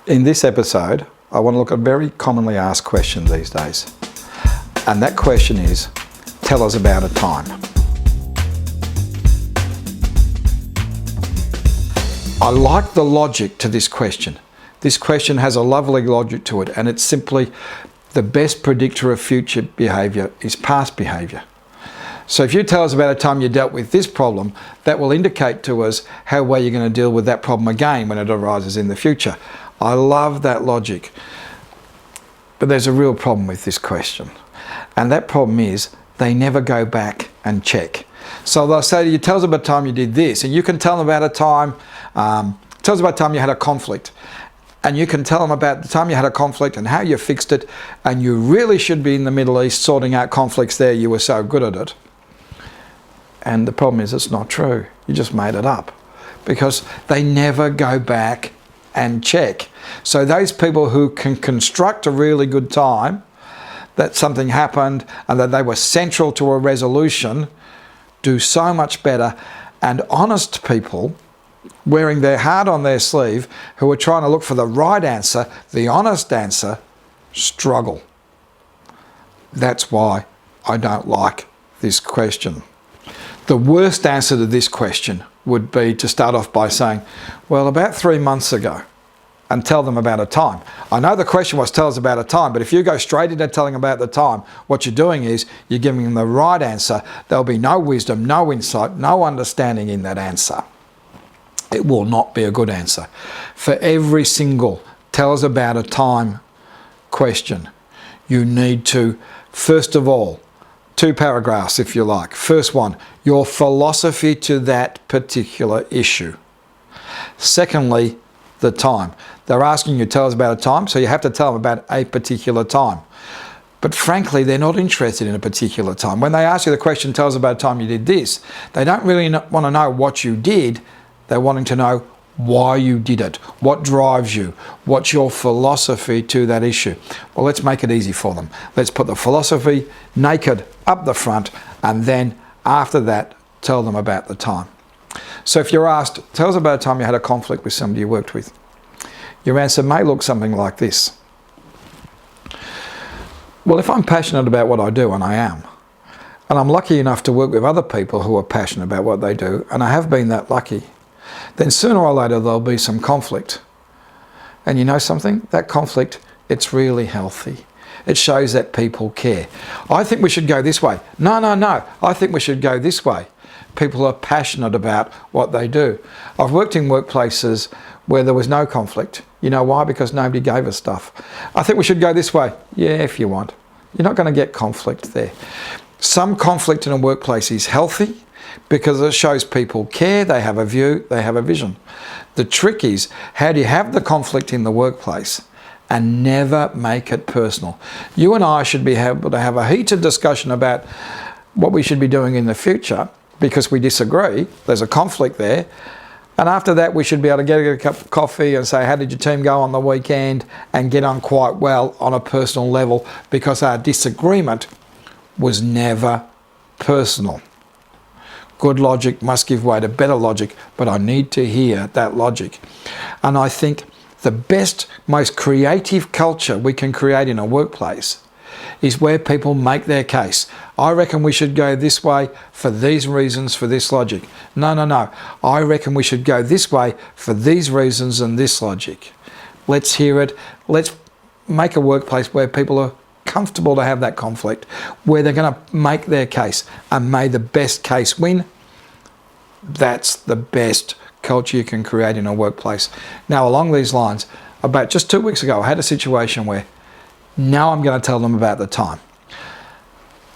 In this episode, I want to look at a very commonly asked question these days. And that question is, tell us about a time. I like the logic to this question. This question has a lovely logic to it, and it's simply the best predictor of future behaviour is past behaviour. So if you tell us about a time you dealt with this problem, that will indicate to us how well you're going to deal with that problem again when it arises in the future. I love that logic. But there's a real problem with this question. And that problem is they never go back and check. So they'll say to you, tell us about a time you did this, and you can tell them about a time, tell us about a time you had a conflict. And you can tell them about the time you had a conflict and how you fixed it, and you really should be in the Middle East sorting out conflicts there, you were so good at it. And the problem is it's not true. You just made it up. Because they never go back and check. So those people who can construct a really good time, that something happened and that they were central to a resolution, do so much better. And honest people, wearing their heart on their sleeve, who are trying to look for the right answer, the honest answer, struggle. That's why I don't like this question. The worst answer to this question would be to start off by saying, well, about 3 months ago, and tell them about a time. I know the question was tell us about a time, but if you go straight into telling about the time, what you're doing is you're giving them the right answer. There'll be no wisdom, no insight, no understanding in that answer. It will not be a good answer. For every single tell us about a time question, you need to, first of all, 2 paragraphs if you like. First one, your philosophy to that particular issue. Secondly, the time. They're asking you to tell us about a time, so you have to tell them about a particular time. But frankly, they're not interested in a particular time. When they ask you the question, tell us about a time you did this, they don't really want to know what you did. They're wanting to know why you did it, what drives you, what's your philosophy to that issue. Well, let's make it easy for them. Let's put the philosophy naked up the front, and then after that, tell them about the time. So if you're asked, tell us about a time you had a conflict with somebody you worked with, your answer may look something like this. Well, if I'm passionate about what I do, and I am, and I'm lucky enough to work with other people who are passionate about what they do, and I have been that lucky, then sooner or later there'll be some conflict. And you know something? That conflict, it's really healthy. It shows that people care. I think we should go this way. No. I think we should go this way. People are passionate about what they do. I've worked in workplaces where there was no conflict. You know why? Because nobody gave us stuff. I think we should go this way. Yeah, if you want. You're not going to get conflict there. Some conflict in a workplace is healthy because it shows people care, they have a view, they have a vision. The trick is, how do you have the conflict in the workplace and never make it personal? You and I should be able to have a heated discussion about what we should be doing in the future because we disagree. There's a conflict there. And after that, we should be able to get a cup of coffee and say, how did your team go on the weekend? And get on quite well on a personal level because our disagreement was never personal. Good logic must give way to better logic, but I need to hear that logic. And I think the best, most creative culture we can create in a workplace is where people make their case. I reckon we should go this way for these reasons, for this logic. No. I reckon we should go this way for these reasons and this logic. Let's hear it. Let's make a workplace where people are comfortable to have that conflict, where they're going to make their case, and may the best case win. That's the best culture you can create in a workplace. Now, along these lines, about just 2 weeks ago, I had a situation where now I'm going to tell them about the time.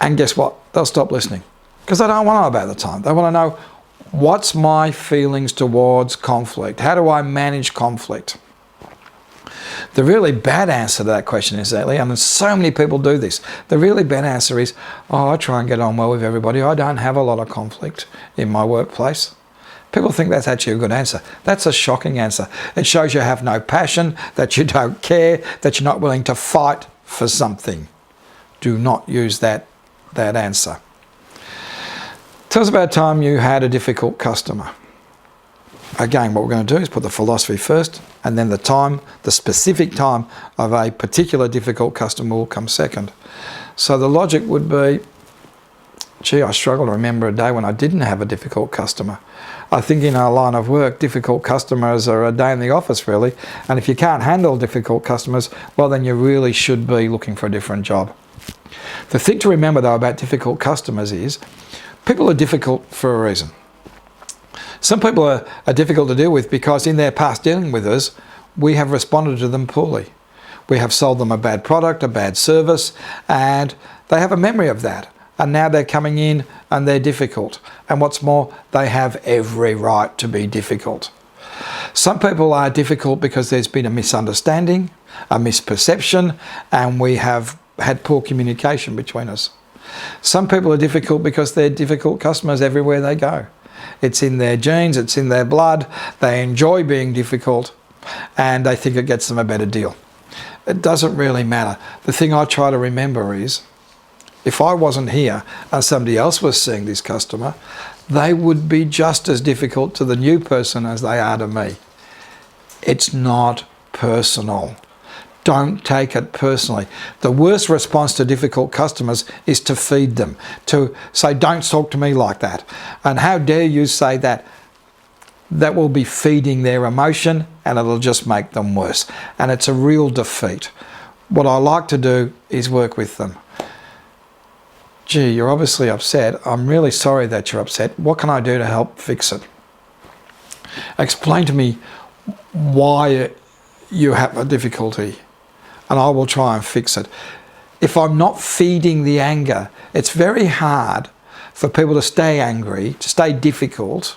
And guess what? They'll stop listening because they don't want to know about the time. They want to know, what's my feelings towards conflict? How do I manage conflict? The really bad answer to that question is that, and so many people do this, the really bad answer is, I try and get on well with everybody. I don't have a lot of conflict in my workplace. People think that's actually a good answer. That's a shocking answer. It shows you have no passion, that you don't care, that you're not willing to fight for something. Do not use that answer. Tell us about a time you had a difficult customer. Again, what we're going to do is put the philosophy first, and then the time, the specific time of a particular difficult customer will come second. So the logic would be, gee, I struggle to remember a day when I didn't have a difficult customer. I think in our line of work, difficult customers are a day in the office, really. And if you can't handle difficult customers, well, then you really should be looking for a different job. The thing to remember, though, about difficult customers is people are difficult for a reason. Some people are difficult to deal with because in their past dealing with us, we have responded to them poorly. We have sold them a bad product, a bad service, and they have a memory of that. And now they're coming in and they're difficult. And what's more, they have every right to be difficult. Some people are difficult because there's been a misunderstanding, a misperception, and we have had poor communication between us. Some people are difficult because they're difficult customers everywhere they go. It's in their genes, it's in their blood, they enjoy being difficult, and they think it gets them a better deal. It doesn't really matter. The thing I try to remember is, if I wasn't here and somebody else was seeing this customer, they would be just as difficult to the new person as they are to me. It's not personal. Don't take it personally. The worst response to difficult customers is to feed them, to say, don't talk to me like that. And how dare you say that? That will be feeding their emotion and it'll just make them worse. And it's a real defeat. What I like to do is work with them. Gee, you're obviously upset. I'm really sorry that you're upset. What can I do to help fix it? Explain to me why you have a difficulty, and I will try and fix it. If I'm not feeding the anger, it's very hard for people to stay angry, to stay difficult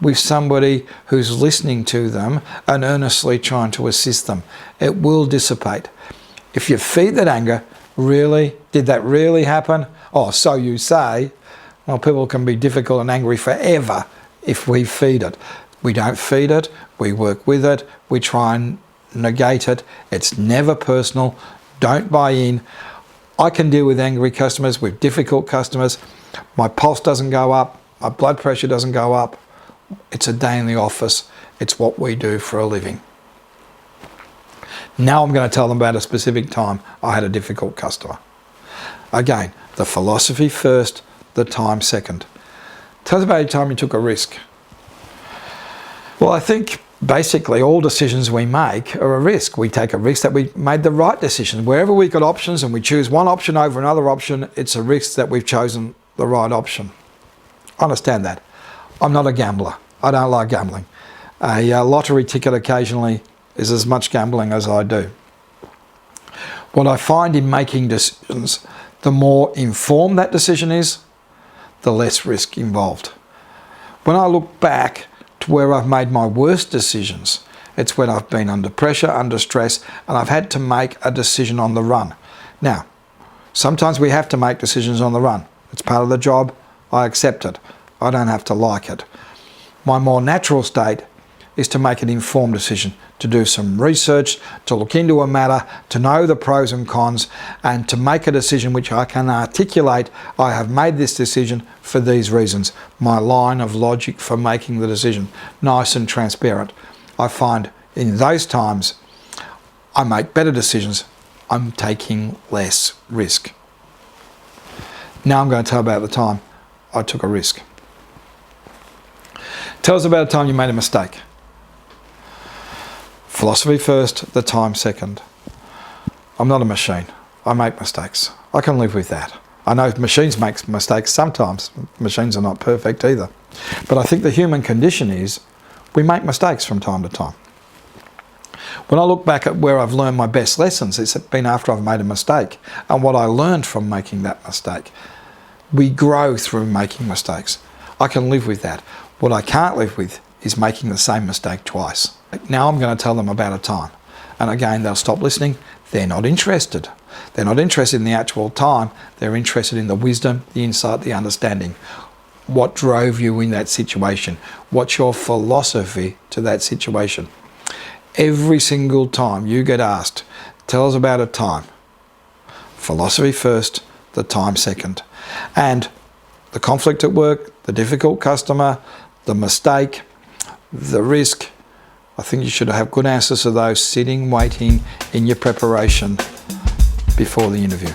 with somebody who's listening to them and earnestly trying to assist them. It will dissipate. If you feed that anger, really? Did that really happen? Oh, so you say. Well, people can be difficult and angry forever if we feed it. We don't feed it, we work with it, we try and negate it. It's never personal. Don't buy in. I can deal with angry customers, with difficult customers. My pulse doesn't go up, my blood pressure doesn't go up. It's a day in the office. It's what we do for a living. Now I'm going to tell them about a specific time I had a difficult customer. Again, the philosophy first, the time second. Tell us about a time you took a risk. Well, I think basically all decisions we make are a risk. We take a risk that we made the right decision. Wherever we've got options and we choose one option over another option, it's a risk that we've chosen the right option. Understand that. I'm not a gambler. I don't like gambling. A lottery ticket occasionally is as much gambling as I do. What I find in making decisions, the more informed that decision is, the less risk involved. When I look back to where I've made my worst decisions, it's when I've been under pressure, under stress, and I've had to make a decision on the run. Now, sometimes we have to make decisions on the run. It's part of the job. I accept it. I don't have to like it. My more natural state is to make an informed decision, to do some research, to look into a matter, to know the pros and cons, and to make a decision which I can articulate. I have made this decision for these reasons. My line of logic for making the decision, nice and transparent. I find in those times I make better decisions. I'm taking less risk. Now I'm going to tell about the time I took a risk. Tell us about a time you made a mistake. Philosophy first, the time second. I'm not a machine. I make mistakes. I can live with that. I know machines make mistakes sometimes. Machines are not perfect either. But I think the human condition is we make mistakes from time to time. When I look back at where I've learned my best lessons, it's been after I've made a mistake and what I learned from making that mistake. We grow through making mistakes. I can live with that. What I can't live with is making the same mistake twice. Now I'm going to tell them about a time. And again, they'll stop listening. They're not interested. They're not interested in the actual time. They're interested in the wisdom, the insight, the understanding. What drove you in that situation? What's your philosophy to that situation? Every single time you get asked, tell us about a time. Philosophy first, the time second. And the conflict at work, the difficult customer, the mistake, the risk, I think you should have good answers to those sitting, waiting in your preparation before the interview.